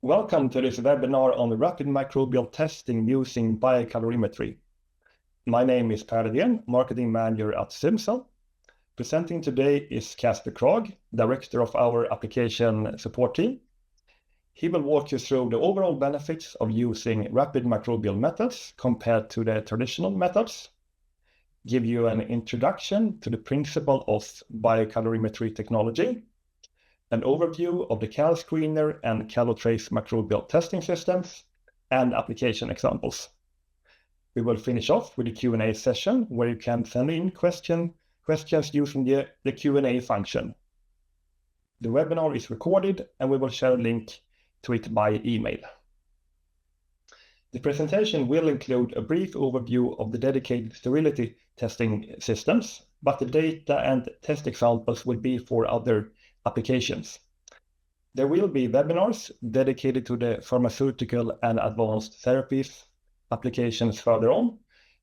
Welcome to this webinar on rapid microbial testing using biocalorimetry. My name is Per Edén, Marketing Manager at Symcel. Presenting today is Kasper Kragh, Director of our Application Support Team. He will walk you through the overall benefits of using rapid microbial methods compared to the traditional methods, give you an introduction to the principle of biocalorimetry technology, an overview of the calScreener and caloTrace microbial testing systems, and application examples. We will finish off with a Q&A session where you can send in questions using the Q&A function. The webinar is recorded and we will share a link to it by email. The presentation will include a brief overview of the dedicated sterility testing systems, but the data and test examples will be for other applications. There will be webinars dedicated to the pharmaceutical and advanced therapies applications further on,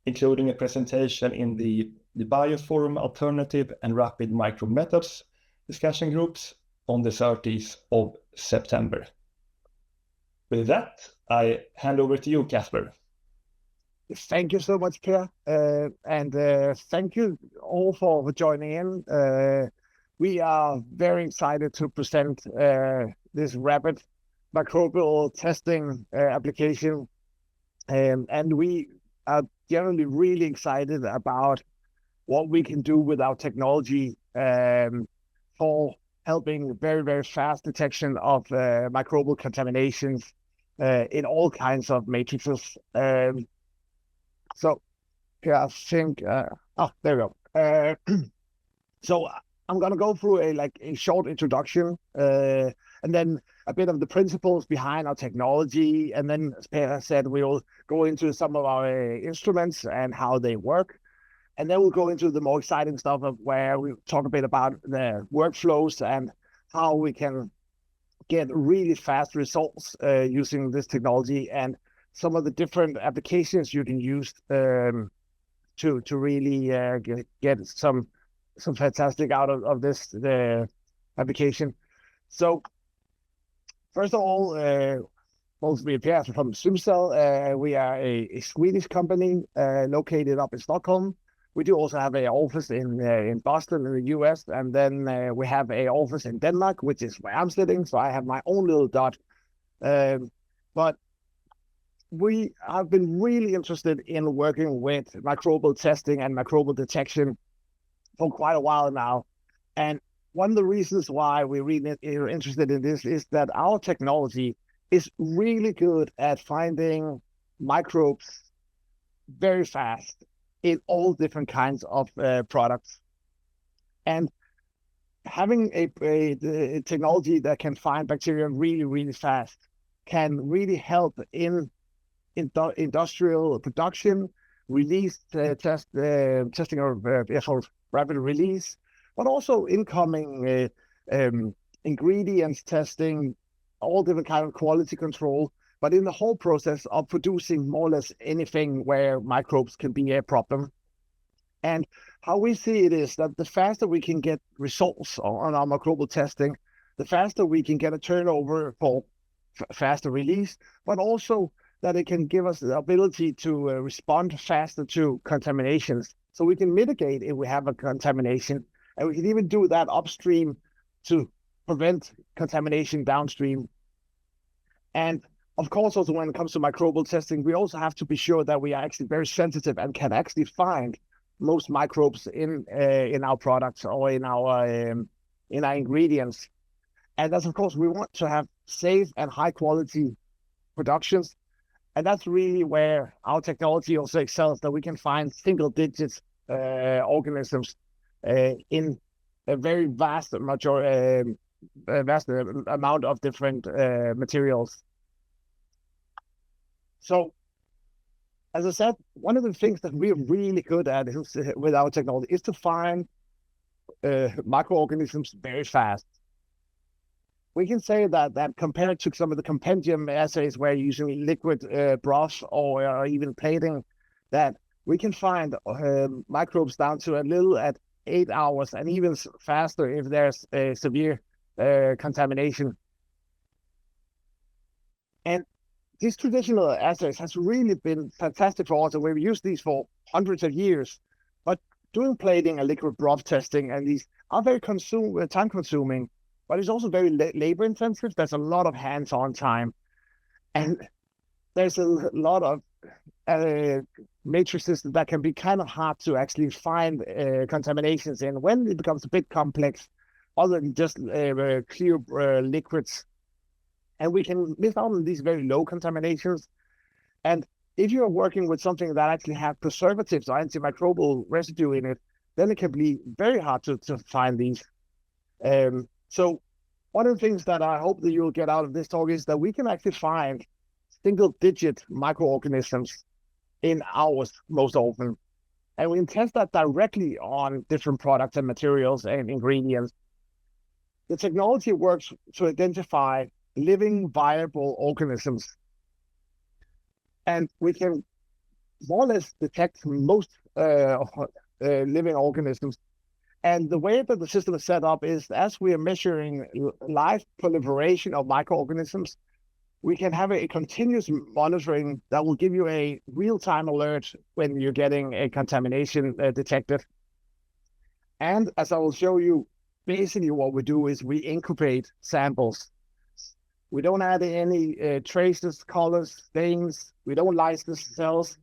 including a presentation in the Bioforum Alternative and Rapid Microbe Methods discussion groups on the 30th of September. With that, I hand over to you, Kasper. Thank you so much, Per, and thank you all for joining in. We are very excited to present this rapid microbial testing application, and we are generally really excited about what we can do with our technology for helping very, very fast detection of microbial contaminations in all kinds of matrices. So yeah, I think, there we go. So I'm going to go through a short introduction and then a bit of the principles behind our technology. And then, as Per said, we'll go into some of our instruments and how they work. And then we'll go into the more exciting stuff of where we talk a bit about the workflows and how we can get really fast results using this technology and some of the different applications you can use to really get some fantastic out of this application. So first of all, most of me appear from Symcel. We are a Swedish company located up in Stockholm. We do also have an office in Boston in the US, and then we have an office in Denmark, which is where I'm sitting. So I have my own little dot. But we have been really interested in working with microbial testing and microbial detection for quite a while now. And one of the reasons why we're really interested in this is that our technology is really good at finding microbes very fast in all different kinds of products. And having a technology that can find bacteria really, really fast can really help in industrial production, release testing of rapid release, but also incoming ingredients testing, all different kind of quality control, but in the whole process of producing more or less anything where microbes can be a problem. And how we see it is that the faster we can get results on our microbial testing, the faster we can get a turnover for faster release, but also that it can give us the ability to respond faster to contaminations. So we can mitigate if we have a contamination, and we can even do that upstream to prevent contamination downstream. And of course, also when it comes to microbial testing, we also have to be sure that we are actually very sensitive and can actually find most microbes in our products or in our ingredients. And that's, of course, we want to have safe and high quality productions. And that's really where our technology also excels, that we can find single digit organisms in a very vast amount of different materials. So, as I said, one of the things that we're really good at with our technology is to find microorganisms very fast. We can say that compared to some of the compendium assays where you're using liquid broth or even plating, that we can find microbes down to a little at 8 hours and even faster if there's a severe contamination. And these traditional assays has really been fantastic for us, and we've used these for hundreds of years. But doing plating and liquid broth testing and these are very time consuming, but it's also very labor intensive. There's a lot of hands-on time, and there's a lot of matrices that can be kind of hard to actually find contaminations in when it becomes a bit complex, other than just clear liquids. And we can miss out on these very low contaminations. And if you're working with something that actually have preservatives or antimicrobial residue in it, then it can be very hard to find these. So one of the things that I hope that you'll get out of this talk is that we can actually find single-digit microorganisms in ours most often. And we can test that directly on different products and materials and ingredients. The technology works to identify living, viable organisms. And we can more or less detect most living organisms. And the way that the system is set up is as we are measuring live proliferation of microorganisms, we can have a continuous monitoring that will give you a real-time alert when you're getting a contamination detected. And as I will show you, basically what we do is we incubate samples. We don't add any traces, colors, stains. We don't lyse the cells,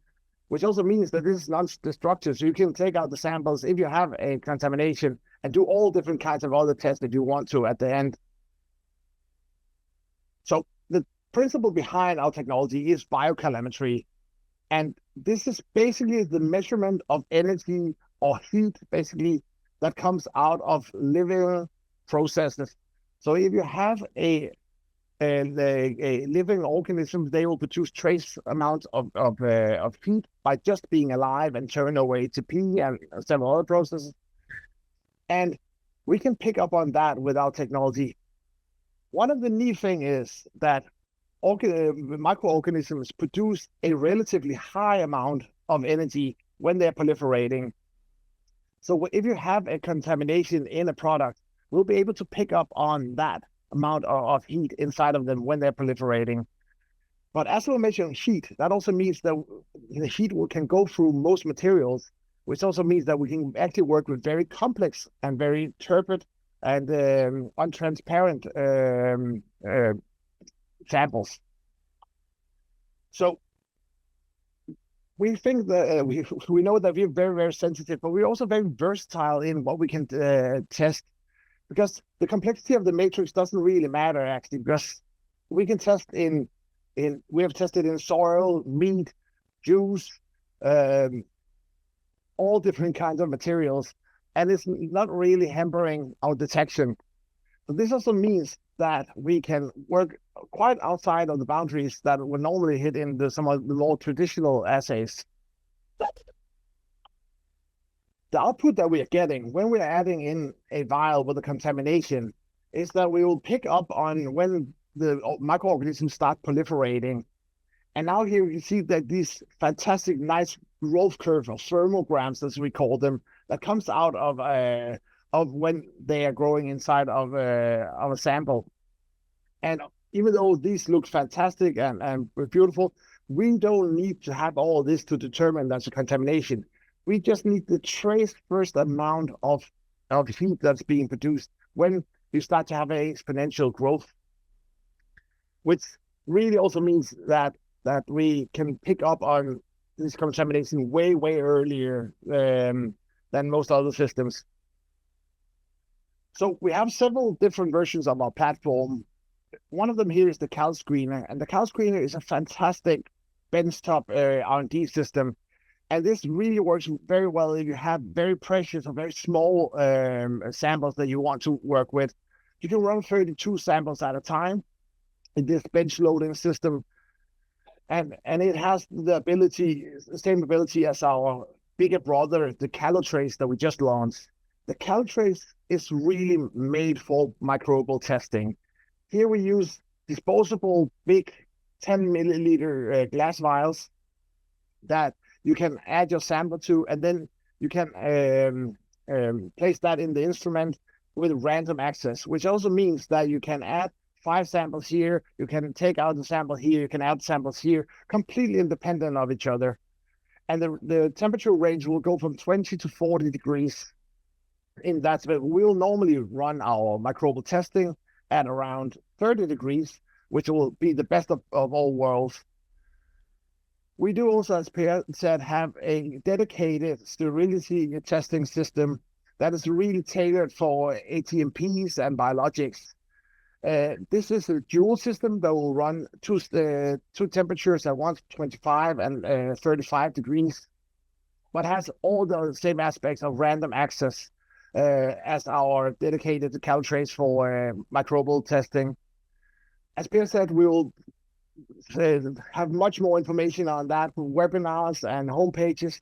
which also means that this is non-destructive. So you can take out the samples if you have a contamination and do all different kinds of other tests that you want to at the end. So the principle behind our technology is biocalorimetry. And this is basically the measurement of energy or heat, basically, that comes out of living processes. So if you have a living organism, they will produce trace amounts of heat by just being alive and turn over ATP and several other processes. And we can pick up on that with our technology. One of the neat things is that microorganisms produce a relatively high amount of energy when they're proliferating. So if you have a contamination in a product, we'll be able to pick up on that amount of heat inside of them when they're proliferating. But as we're measuring heat, that also means that the heat can go through most materials, which also means that we can actually work with very complex and very turbid and untransparent samples. So we think that we know that we're very, very sensitive, but we're also very versatile in what we can test, because the complexity of the matrix doesn't really matter, actually, because we can test we have tested in soil, meat, juice, all different kinds of materials, and it's not really hampering our detection. But this also means that we can work quite outside of the boundaries that would normally hit in some of the more traditional assays. The output that we are getting when we're adding in a vial with a contamination is that we will pick up on when the microorganisms start proliferating. And now here you see that these fantastic, nice growth curve or thermograms, as we call them, that comes out of when they are growing inside of a sample. And even though these look fantastic and beautiful, we don't need to have all this to determine that's a contamination. We just need the trace first amount of heat that's being produced when you start to have an exponential growth, which really also means that we can pick up on this contamination way, way earlier than most other systems. So we have several different versions of our platform. One of them here is the calScreener, and the calScreener is a fantastic benchtop R&D system. And this really works very well if you have very precious or very small samples that you want to work with. You can run 32 samples at a time in this bench loading system. And it has the same ability as our bigger brother, the caloTrace that we just launched. The caloTrace is really made for microbial testing. Here we use disposable big 10 milliliter glass vials that you can add your sample to, and then you can place that in the instrument with random access, which also means that you can add 5 samples here, you can take out the sample here, you can add samples here, completely independent of each other. And the temperature range will go from 20 to 40 degrees. In that, we'll normally run our microbial testing at around 30 degrees, which will be the best of all worlds. We do also, as Per said, have a dedicated sterility testing system that is really tailored for ATMPs and biologics. This is a dual system that will run two temperatures at once, 25 and 35 degrees, but has all the same aspects of random access as our dedicated caloTrace for microbial testing. As Per said, we will have much more information on that from webinars and homepages.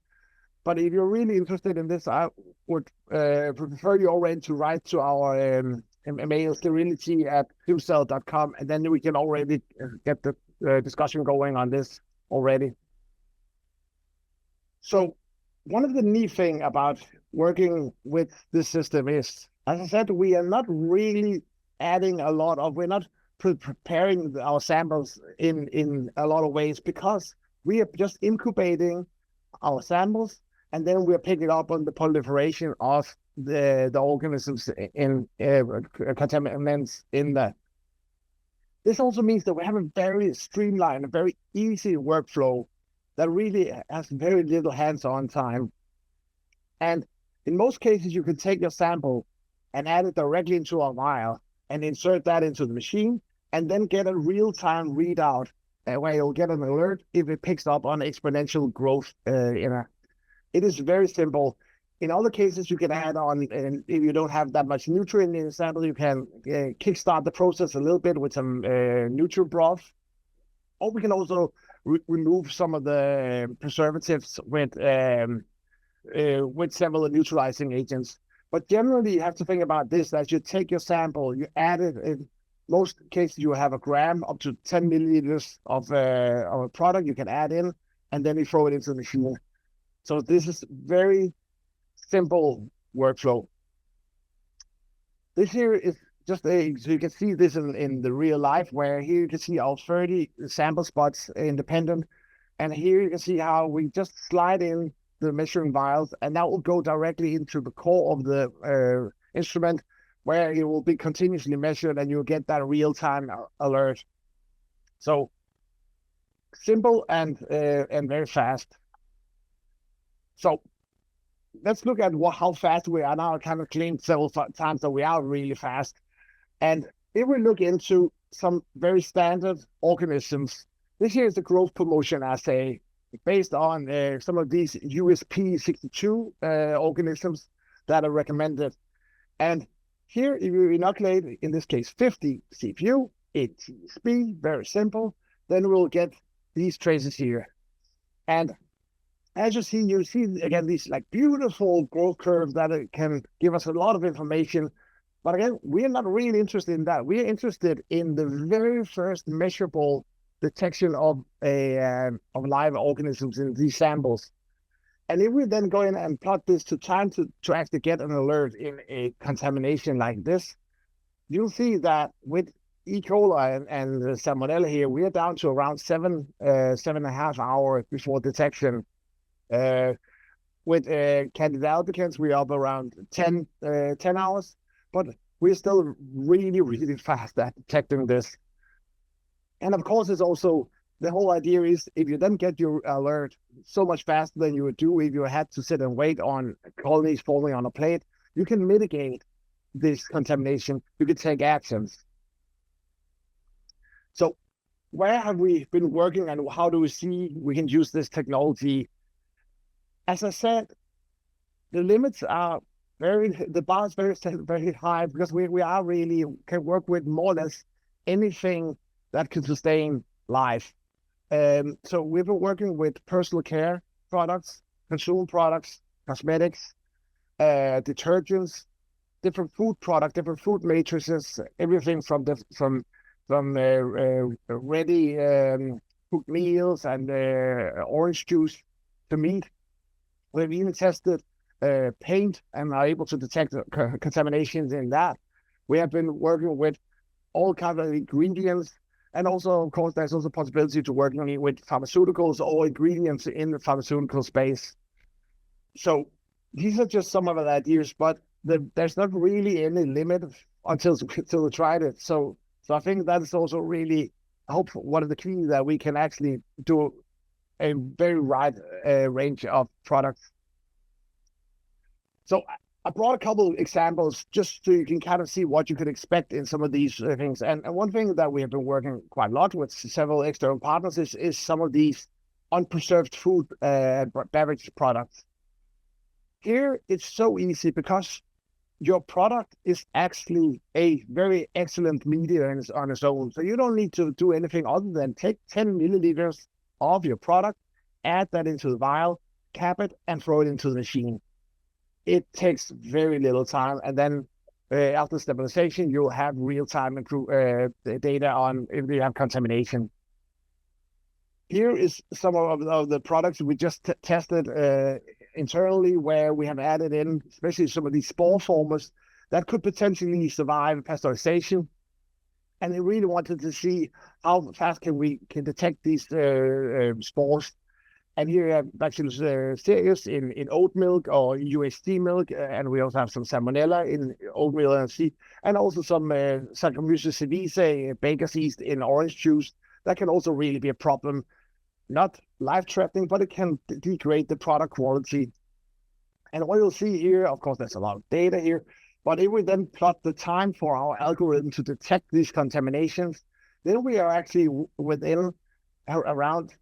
But if you're really interested in this, I would prefer you already to write to our mail sterility@symcel.com, and then we can already get the discussion going on this already. So one of the neat thing about working with this system is, as I said, we are not really we're not preparing our samples in a lot of ways, because we are just incubating our samples, and then we're picking up on the proliferation of the organisms in contaminants in that. This also means that we have a very streamlined, a very easy workflow that really has very little hands-on time. And in most cases, you can take your sample and add it directly into a vial and insert that into the machine, and then get a real-time readout where you'll get an alert if it picks up on exponential growth. It is very simple. In other cases, you can add on, and if you don't have that much nutrient in the sample, you can kickstart the process a little bit with some nutrient broth. Or we can also remove some of the preservatives with several neutralizing agents. But generally, you have to think about this, that you take your sample, you add it. In most cases, you have a gram up to 10 milliliters of a product you can add in, and then you throw it into the machine. So this is very simple workflow. This here is just so you can see this in the real life, where here you can see our 30 sample spots independent. And here you can see how we just slide in the measuring vials, and that will go directly into the core of the instrument, where it will be continuously measured, and you'll get that real-time alert. So simple and very fast. So let's look at how fast we are now. I kind of claimed several times that we are really fast. And if we look into some very standard organisms, this here is the growth promotion assay based on some of these USP62 organisms that are recommended. And here, if you inoculate, in this case, 50 CPU, 8 TSP, very simple, then we'll get these traces here. And as you see again these like beautiful growth curves that can give us a lot of information. But again, we're not really interested in that. We're interested in the very first measurable detection of live organisms in these samples. And if we then go in and plot this to time to actually get an alert in a contamination like this, you'll see that with E. coli and the Salmonella here, we are down to around 7.5 hours before detection. With Candida albicans, we're up around 10 hours, but we're still really, really fast at detecting this. And of course, it's also, the whole idea is, if you then get your alert so much faster than you would do if you had to sit and wait on colonies forming on a plate, you can mitigate this contamination. You can take actions. So where have we been working, and how do we see we can use this technology? As I said, the limits are the bar is very high, because we are really can work with more or less anything that can sustain life. So we've been working with personal care products, consumer products, cosmetics, detergents, different food products, different food matrices, everything from ready cooked meals and orange juice to meat. We've even tested paint and are able to detect contaminations in that. We have been working with all kinds of ingredients. And also, of course, there's also possibility to working with pharmaceuticals or ingredients in the pharmaceutical space. So these are just some of the ideas, but there's not really any limit until we tried it. So I think that's also really, I hope, one of the keys that we can actually do a very wide range of products. So I brought a couple of examples just so you can kind of see what you could expect in some of these things. And one thing that we have been working quite a lot with several external partners is some of these unpreserved food beverage products. Here, it's so easy because your product is actually a very excellent media on its own. So you don't need to do anything other than take 10 milliliters of your product, add that into the vial, cap it, and throw it into the machine. It takes very little time. And then after stabilization, you'll have real-time data on if you have contamination. Here is some of the products we just tested internally, where we have added in, especially some of these spore formers that could potentially survive pasteurization. And they really wanted to see how fast we can detect these spores. And here we have Bacillus cereus in oat milk or UHT milk, and we also have some Salmonella in oatmeal and also some Saccharomyces cerevisiae, baker's yeast in orange juice. That can also really be a problem. Not life-threatening, but it can degrade the product quality. And what you'll see here, of course, there's a lot of data here, but if we then plot the time for our algorithm to detect these contaminations, then we are actually within around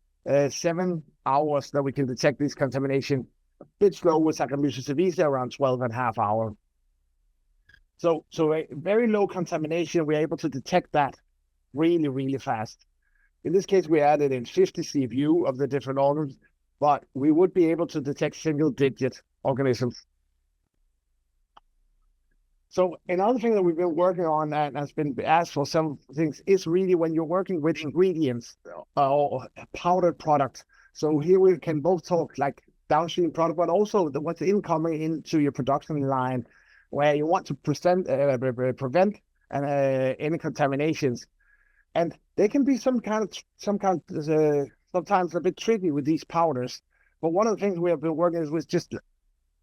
7 hours that we can detect this contamination. A bit slow with Saccharomyces cerevisiae, around 12.5 hours. So a very low contamination, we're able to detect that really, really fast. In this case, we added in 50 CFU of the different organisms, but we would be able to detect single-digit organisms. So another thing that we've been working on and has been asked for some things is really when you're working with ingredients or powdered products. So here we can both talk like downstream product, but also what's incoming into your production line, where you want to prevent any contaminations. And they can be sometimes a bit tricky with these powders. But one of the things we have been working with just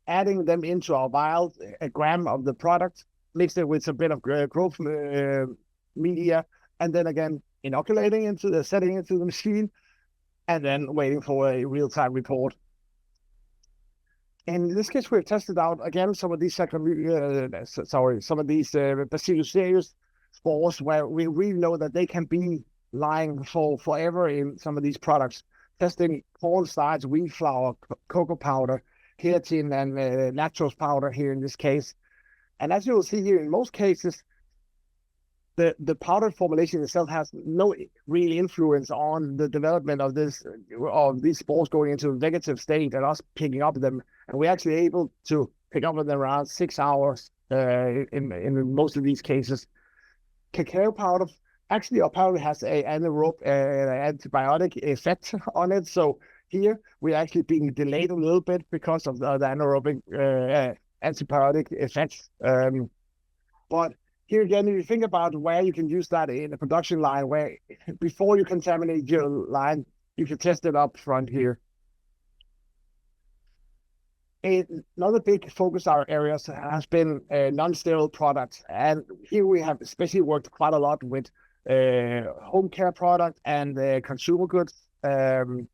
adding them into our vials, a gram of the product, mix it with a bit of growth media, and then again inoculating setting into the machine, and then waiting for a real-time report. In this case, we've tested out again some of these Bacillus cereus spores, where we really know that they can be lying for forever in some of these products. Testing corn starch, wheat flour, cocoa powder, keratin, and lactose powder here in this case. And as you will see here, in most cases, the powder formulation itself has no real influence on the development of these spores going into a vegetative state and us picking up them. And we're actually able to pick up them around 6 hours in most of these cases. Cacao powder, actually our powder has an anaerobic antibiotic effect on it. So here we're actually being delayed a little bit because of the anaerobic antibiotic effects. But here again, if you think about where you can use that in a production line, where before you contaminate your line, you can test it up front here. Another big focus areas has been non-sterile products. And here we have especially worked quite a lot with home care product and consumer goods. And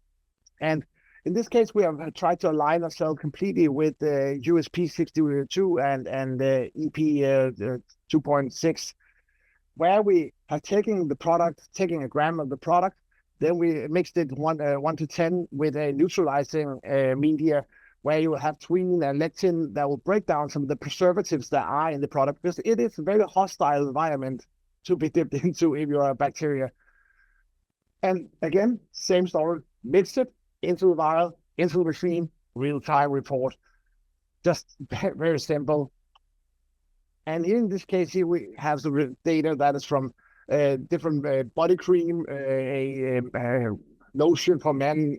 in this case, we have tried to align ourselves completely with USP 62 and EP 2.6, where we have taken a gram of the product, then we mixed it 1 to 10 with a neutralizing media, where you will have twine and lectin that will break down some of the preservatives that are in the product, because it is a very hostile environment to be dipped into if you're a bacteria. And again, same story, mix it into the vial, into the machine, real-time report. Just very, very simple. And in this case here, we have the data that is from different body cream, a lotion for men,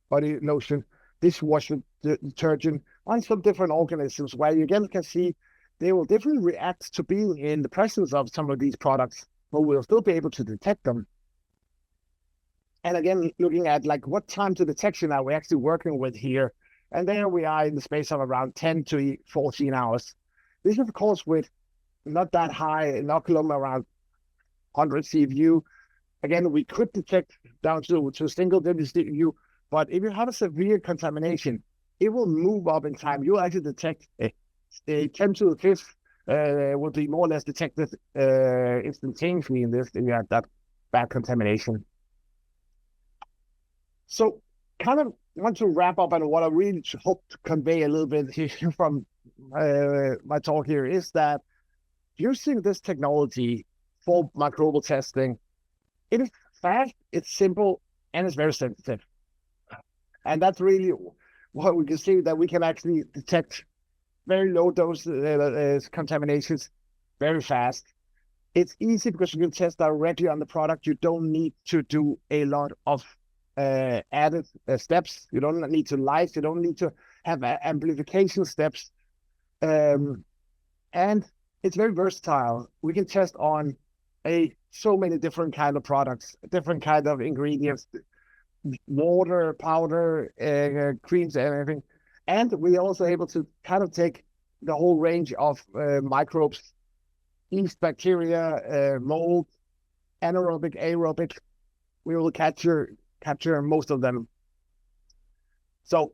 body lotion, dishwasher detergent, and some different organisms, where you again can see they will definitely react to being in the presence of some of these products. but we'll still be able to detect them. And again, looking at like what time to detection are we actually working with here? And there we are in the space of around 10 to 14 hours. This is, of course, with not that high inoculum, around 100 CFU. Again, we could detect down to single digit CFU, but if you have a severe contamination, it will move up in time. You'll actually detect a 10 to the fifth will be more or less detected instantaneously in this if you have that bad contamination. So kind of want to wrap up, and what I really hope to convey a little bit here from my talk here is that using this technology for microbial testing, it is fast, it's simple, and it's very sensitive. And that's really what we can see, that we can actually detect very low dose contaminations very fast. It's easy because you can test directly on the product. You don't need to do a lot of added steps. You don't need to lyse. You don't need to have amplification steps. And it's very versatile. We can test on so many different kind of products, different kind of ingredients, water, powder, creams, and everything. And we're also able to kind of take the whole range of microbes, yeast, bacteria, mold, anaerobic, aerobic. We will capture most of them. So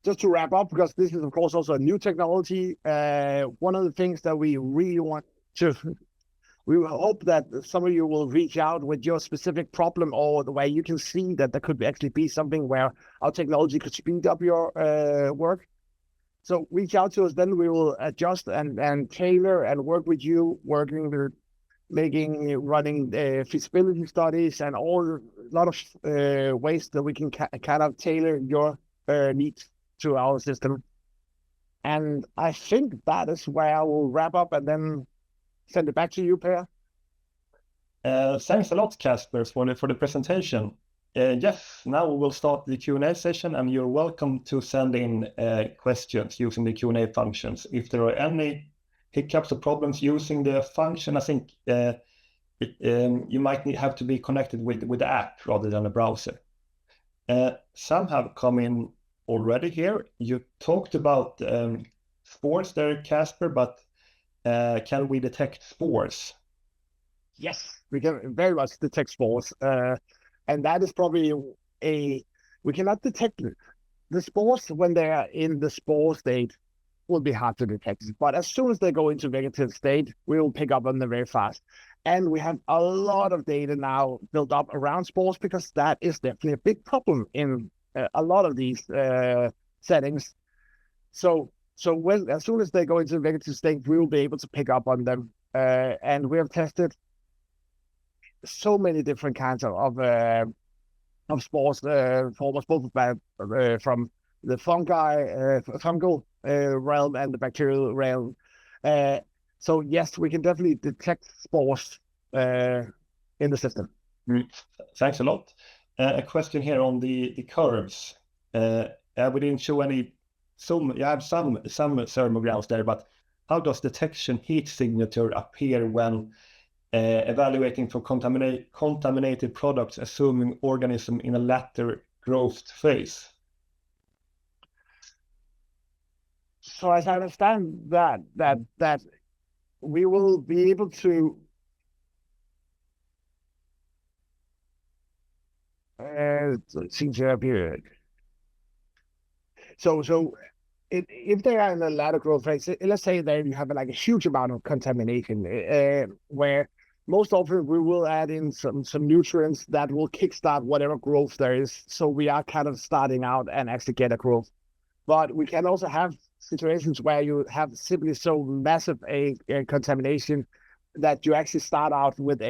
just to wrap up, because this is of course also a new technology, one of the things that we really want to, we hope that some of you will reach out with your specific problem, or the way you can see that there could actually be something where our technology could speed up your work. So reach out to us, then we will adjust and tailor and work with you, running feasibility studies and a lot of ways that we can kind of tailor your needs to our system. And I think that is where I will wrap up and then send it back to you, Per. Thanks a lot, Kasper, for the presentation. Yes, now we will start the Q&A session, and you're welcome to send in questions using the Q&A functions. If there are any hiccups or problems using the function, I think you might have to be connected with the app rather than a browser. Some have come in already here. You talked about spores there, Kasper, but can we detect spores? Yes, we can very much detect spores. And that is probably we cannot detect the spores when they are in the spore state. Will be hard to detect, but as soon as they go into vegetative state, we will pick up on them very fast. And we have a lot of data now built up around spores, because that is definitely a big problem in a lot of these settings. So as soon as they go into vegetative state, we will be able to pick up on them. And we have tested so many different kinds of spores, both from the fungal realm and the bacterial realm. So yes, we can definitely detect spores in the system. Thanks a lot. A question here on the curves. We didn't show any. You have some thermographs there, but how does detection heat signature appear when evaluating for contaminated products, assuming organism in a later growth phase? So as I understand that we will be able to So if they are in a later growth phase, let's say that you have like a huge amount of contamination, where most often we will add in some nutrients that will kickstart whatever growth there is. So we are kind of starting out and actually get a growth. But we can also have situations where you have simply so massive a contamination that you actually start out with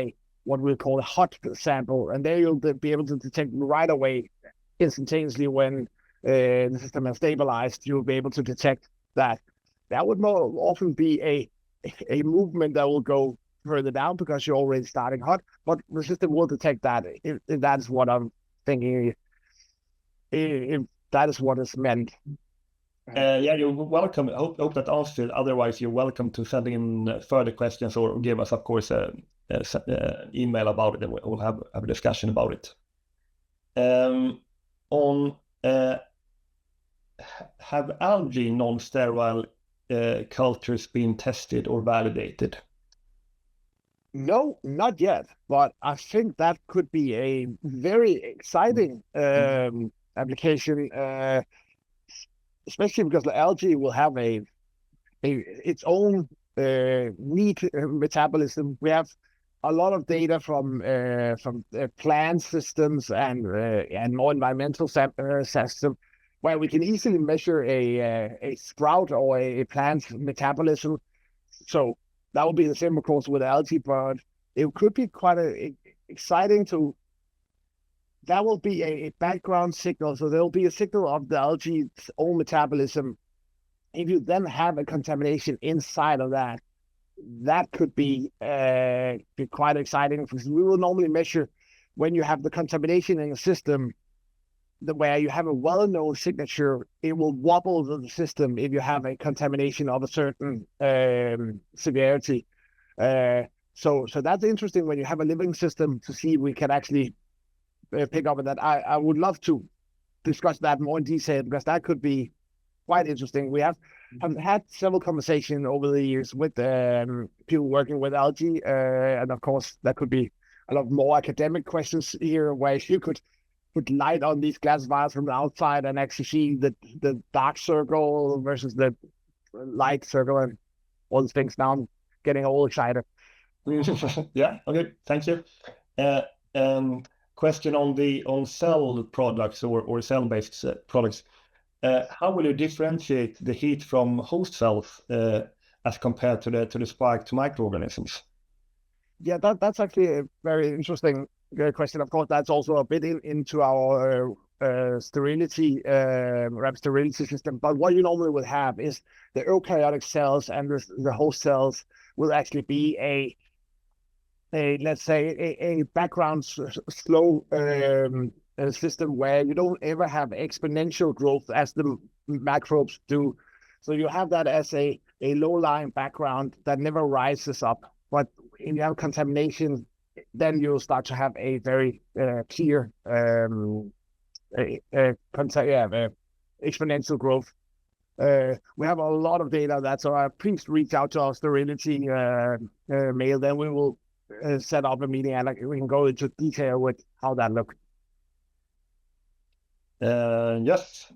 what we call a hot sample, and there you'll be able to detect right away, instantaneously, when the system has stabilized. You'll be able to detect that. That would more often be a movement that will go further down because you're already starting hot, but the system will detect that if that's what I'm thinking, if that is what is meant. Yeah, you're welcome. I hope that answered. Otherwise, you're welcome to send in further questions or give us, of course, a email about it, and we'll have a discussion about it. Have algae non-sterile cultures been tested or validated? No, not yet, but I think that could be a very exciting application, especially because the algae will have its own neat metabolism. We have a lot of data from plant systems and more environmental system, where we can easily measure a sprout or a plant metabolism. So that will be the same, of course, with algae, but it could be quite exciting to. That will be a background signal. So there will be a signal of the algae's own metabolism. If you then have a contamination inside of that, that could be quite exciting, because we will normally measure when you have the contamination in the system, where you have a well-known signature, it will wobble the system if you have a contamination of a certain severity. So that's interesting when you have a living system, to see if we can actually pick up on that. I would love to discuss that more in detail, because that could be quite interesting. We have had several conversations over the years with people working with algae, and of course that could be a lot more academic questions here, where you could put light on these glass vials from the outside and actually see the dark circle versus the light circle and all these things. Now I'm getting all excited. Yeah, okay, thank you. Question on cell products or cell-based products. How will you differentiate the heat from host cells as compared to the spiked microorganisms? Yeah, that's actually a very interesting question. Of course, that's also a bit into our sterility, rapid sterility system. But what you normally will have is the eukaryotic cells, and the host cells will actually be a let's say a background slow system, where you don't ever have exponential growth as the microbes do. So you have that as a low-lying background that never rises up. But if you have contamination, then you'll start to have a very clear exponential growth. We have a lot of data that, so please reach out to our sterility mail. Then we will set up a meeting and we can go into detail with how that looks. Yes.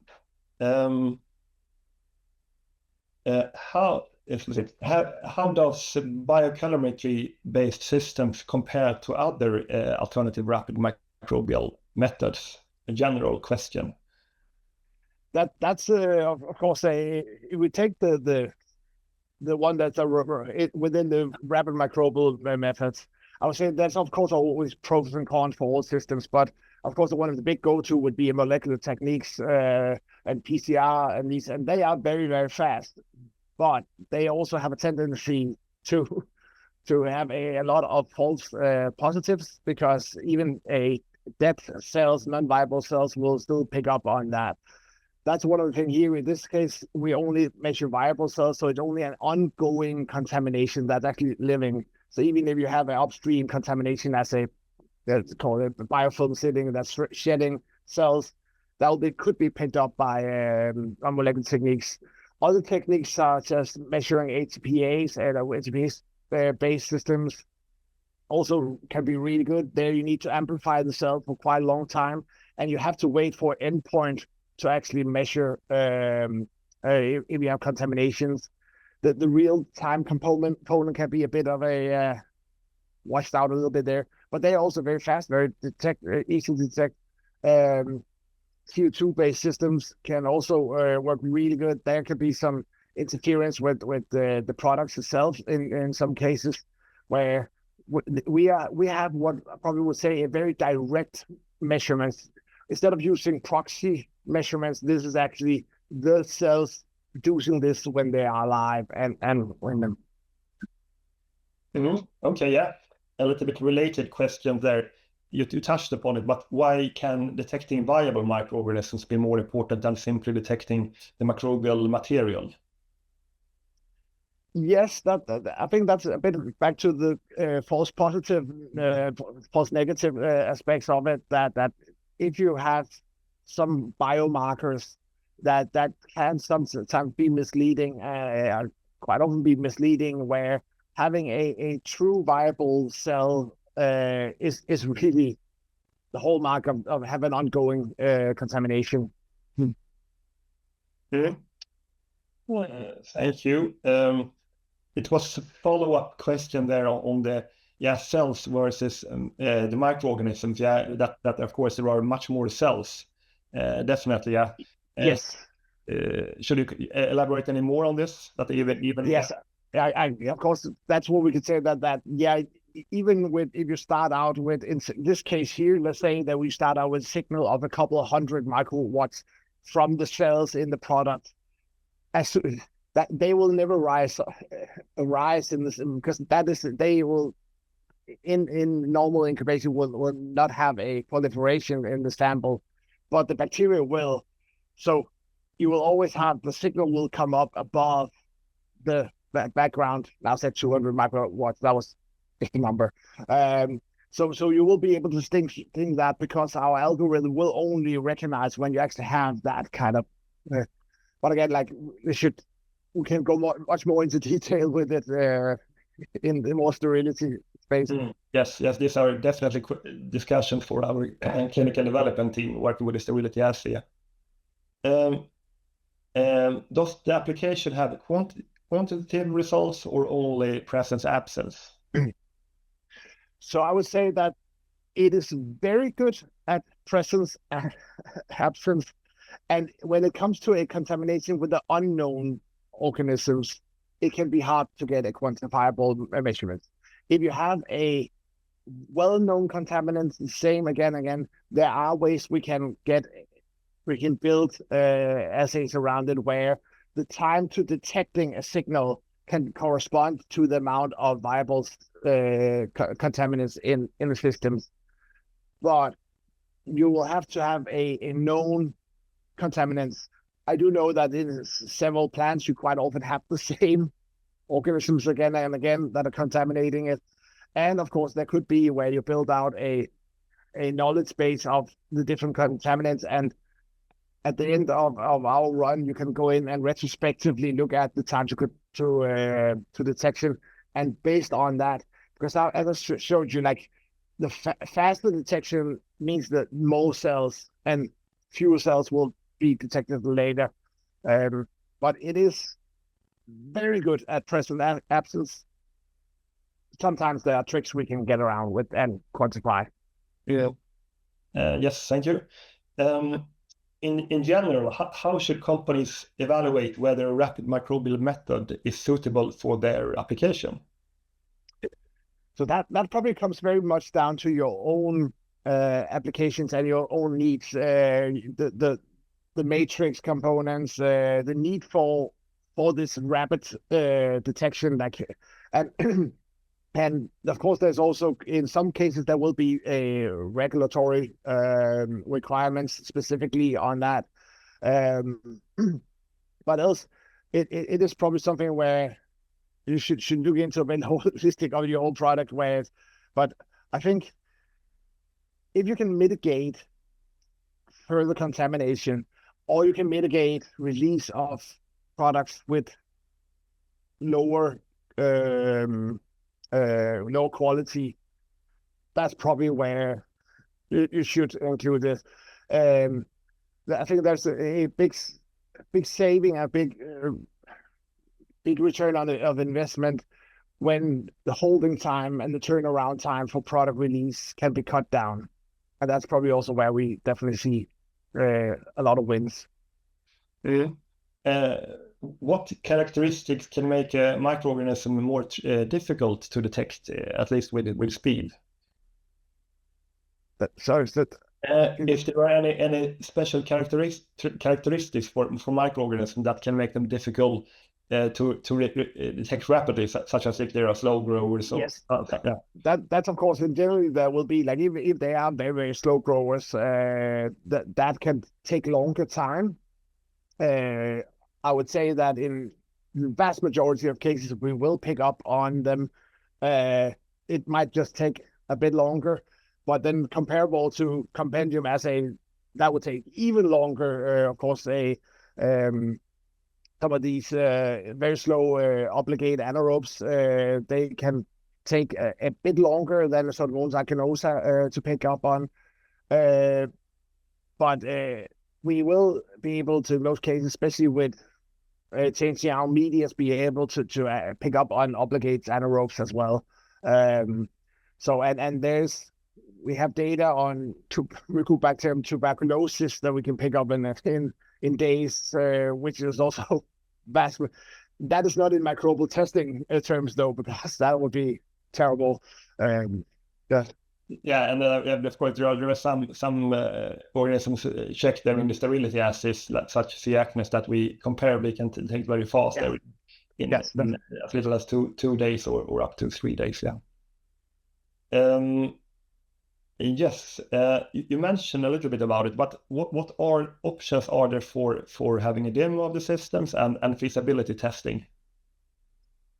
How does biocalorimetry-based systems compare to other alternative rapid microbial methods? A general question. That's of course if we take the one that's within the rapid microbial methods, I would say there's of course always pros and cons for all systems, but of course one of the big go-to would be molecular techniques and PCR and these, and they are very, very fast, but they also have a tendency to have a lot of false positives, because even a dead cells, non-viable cells, will still pick up on that. That's one of the things here. In this case, we only measure viable cells, so it's only an ongoing contamination that's actually living. So even if you have an upstream contamination as let's call it biofilm sitting that's shedding cells, could be picked up by molecular techniques. Other techniques such as measuring HPAs and HPA-based systems also can be really good. There you need to amplify the cell for quite a long time, and you have to wait for endpoint to actually measure if you have contaminations. The real-time component can be a bit of a washed out a little bit there, but they're also very fast, very easy to detect. CO2-based systems can also work really good. There could be some interference with the products itself in some cases, where we have what I probably would say a very direct measurement. Instead of using proxy measurements, this is actually the cells producing this when they are alive and when them. Okay, yeah. A little bit related question there. You touched upon it, but why can detecting viable microorganisms be more important than simply detecting the microbial material? Yes, I think that's a bit back to the false positive, false negative aspects of it. That if you have some biomarkers that can sometimes be misleading, quite often be misleading, where having a true viable cell is really the hallmark of having ongoing contamination. Mhm. Thank you. It was a follow-up question there on the cells versus the microorganisms. That of course there are much more cells. Definitely, yeah. Yes. Should you elaborate any more on this? That even Yes, I of course that's what we could say that yeah, even with if you start out with in this case here, let's say that we start out with a signal of a couple of hundred microwatts from the cells in the product, as that they will never arise in this, because that is they will in normal incubation will not have a proliferation in the sample, but the bacteria will. So you will always have the signal will come up above the background. Now I said 200 microwatts. That was the number. So you will be able to think that, because our algorithm will only recognize when you actually have that kind of. But again, like we can go much more into detail with it in the more sterility space. Yes, these are definitely discussions for our clinical development team working with the sterility assay. Does the application have quantitative results or only presence absence? So I would say that it is very good at presence and absence. And when it comes to a contamination with the unknown organisms, it can be hard to get a quantifiable measurement. If you have a well-known contaminant, the same again, there are ways we can build assays around it where the time to detecting a signal can correspond to the amount of viable contaminants in the systems. But you will have to have a known contaminants. I do know that in several plants, you quite often have the same organisms again and again that are contaminating it. And of course, there could be where you build out a knowledge base of the different contaminants. And at the end of our run, you can go in and retrospectively look at the time to detection. And based on that, because as I showed you, like the faster detection means that more cells and fewer cells will be detected later. But it is very good at present absence. Sometimes there are tricks we can get around with and quantify. Yeah. Yes, thank you. In general, how should companies evaluate whether a rapid microbial method is suitable for their application? So that probably comes very much down to your own applications and your own needs. The matrix components, the need for this rapid detection, like and and of course there's also in some cases there will be a regulatory requirements specifically on that. But else, it is probably something where you should look into a bit holistic of your own product. But I think if you can mitigate further contamination, or you can mitigate release of products with lower low quality, that's probably where you should include this. I think there's a big saving, a big return of investment when the holding time and the turnaround time for product release can be cut down. And that's probably also where we definitely see a lot of wins. What characteristics can make a microorganism more difficult to detect, at least with speed? If there are any special characteristics for microorganisms that can make them difficult to detect rapidly, such as if they are slow growers. Yes, that's of course in general there will be, like if they are very, very slow growers, that can take longer time. I would say that in the vast majority of cases, we will pick up on them. It might just take a bit longer, but then comparable to compendium assay, that would take even longer. Of course, some of these very slow obligate anaerobes, they can take a bit longer than sort of ones like canosa to pick up on. But we will be able to, in those cases, especially with changing our medias, be able to pick up on obligates anaerobes as well. So we have data on Mycobacterium tuberculosis that we can pick up in days, which is also vast. That is not in microbial testing terms, though, because that would be terrible. Yeah, and of course there are some organisms check them in the sterility assays, such as the acnes, that we comparably can take very fast. Yeah. In as little as two days or up to 3 days. Yeah. Yes, you mentioned a little bit about it, but what options are there for having a demo of the systems and feasibility testing?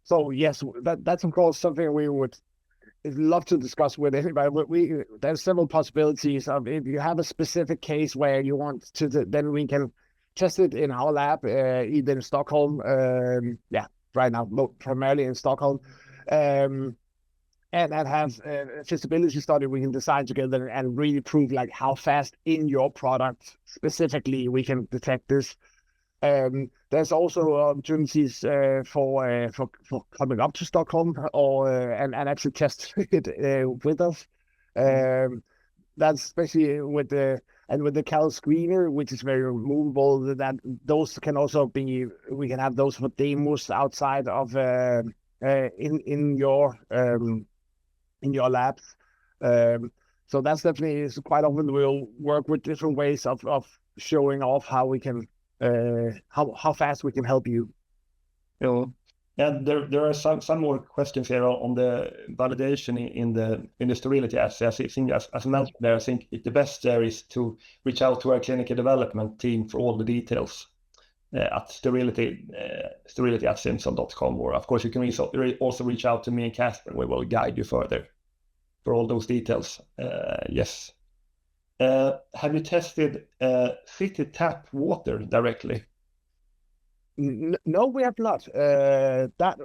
So yes, that's of course something we would love to discuss with anybody. There's several possibilities of, if you have a specific case where you want to, then we can test it in our lab, either in Stockholm, right now primarily in Stockholm, and have a feasibility study we can design together and really prove like how fast in your product specifically we can detect this. There's also opportunities for coming up to Stockholm and actually test it with us. That's especially with the calScreener, which is very removable. That those can also be, we can have those for demos outside of in your labs. So that's definitely, is quite often we'll work with different ways of showing off how we can how fast we can help you. And there are some more questions here on the validation in the sterility assay. I think as mentioned there, I think the best there is to reach out to our clinical development team for all the details at sterility at Symcel.com, or of course you can also reach out to me and Kasper. We will guide you further for all those details. Yes. Have you tested city tap water directly? No, we have not. That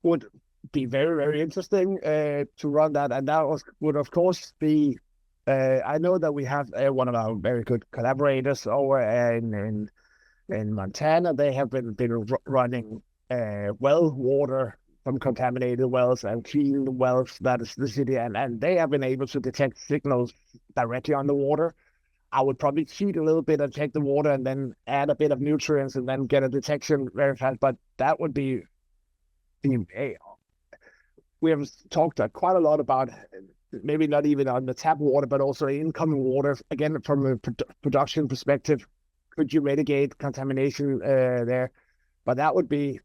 would be very, very interesting to run that, and that would of course be. I know that we have one of our very good collaborators over in Montana. They have been running well water from contaminated wells and clean wells, that is the city, and they have been able to detect signals directly on the water. I would probably cheat a little bit and take the water and then add a bit of nutrients and then get a detection very fast. But that would be, we have talked quite a lot about maybe not even on the tap water, but also incoming water. Again, from a production perspective, could you mitigate contamination there? But that would be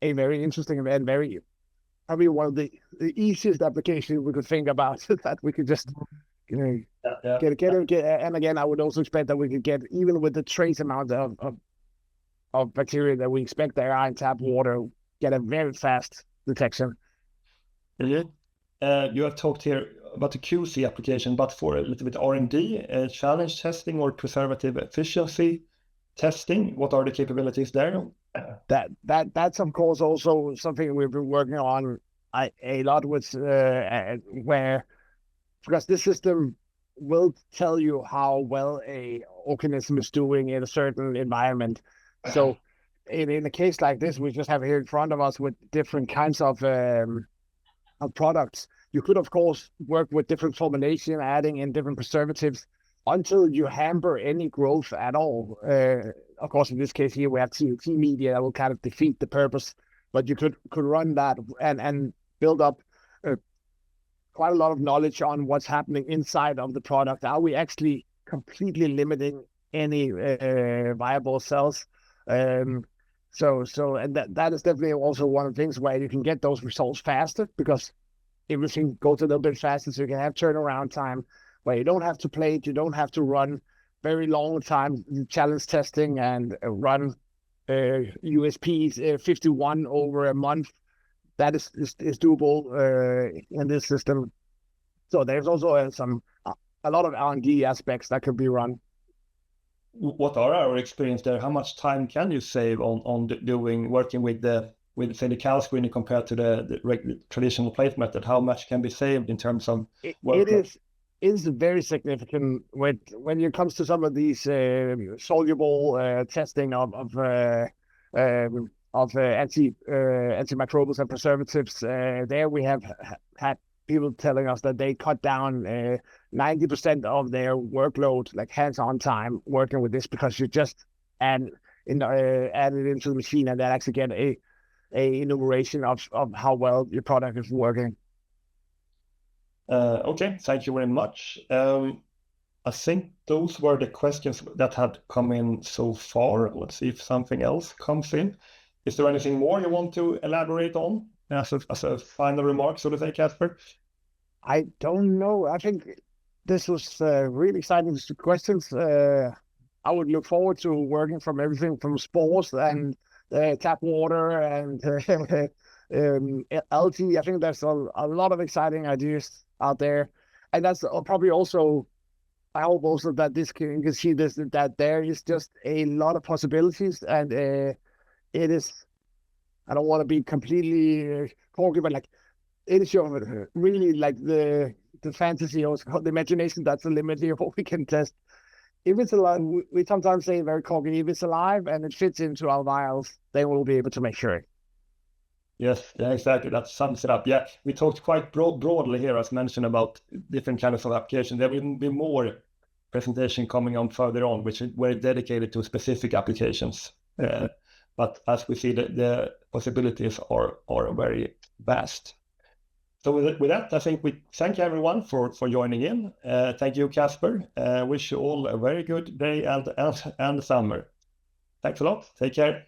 a very interesting and probably one of the easiest applications we could think about that we could just get. And again, I would also expect that we could get, even with the trace amount of bacteria that we expect there are in tap water, get a very fast detection. You have talked here about the QC application, but for a little bit R&D, challenge testing or preservative efficiency testing, what are the capabilities there? That's of course also something we've been working on a lot with, where, because this system will tell you how well a organism is doing in a certain environment. So in a case like this, we just have here in front of us with different kinds of products. You could of course work with different formulation, adding in different preservatives until you hamper any growth at all. Of course, in this case here, we have TNT media that will kind of defeat the purpose, but you could run that and build up quite a lot of knowledge on what's happening inside of the product. Are we actually completely limiting any viable cells? And that is definitely also one of the things where you can get those results faster, because everything goes a little bit faster, so you can have turnaround time where you don't have to plate, you don't have to run very long time challenge testing and run USPs 51 over a month. That is doable in this system. So there's also a lot of R&D aspects that could be run. What are our experience there? How much time can you save on working with say the calScreener compared to the traditional plate method? How much can be saved in terms of work? It is very significant when it comes to some of these soluble testing of antimicrobials and preservatives. There we have had people telling us that they cut down 90% of their workload, like hands-on time, working with this, because you just add it into the machine, and then actually get a enumeration of how well your product is working. Okay, thank you very much. I think those were the questions that had come in so far. Let's see if something else comes in. Is there anything more you want to elaborate on as a final remark, so to say, Kasper? I don't know. I think this was really exciting questions. I would look forward to working from everything from spores and tap water and algae. I think there's a lot of exciting ideas out there, and that's probably also, I hope also that this can see this, that there is just a lot of possibilities, and it is, I don't want to be completely corky, but like, it is really like the fantasy or the imagination that's the limit here, what we can test. If it's alive, we sometimes say very corky, if it's alive and it fits into our vials, then we'll be able to make sure. Yes, yeah, exactly. That sums it up. Yeah, we talked quite broadly here, as mentioned, about different kinds of applications. There will be more presentation coming on further on, which were dedicated to specific applications. But as we see, the possibilities are very vast. So with that, I think we thank everyone for joining in. Thank you, Kasper. Wish you all a very good day and summer. Thanks a lot. Take care.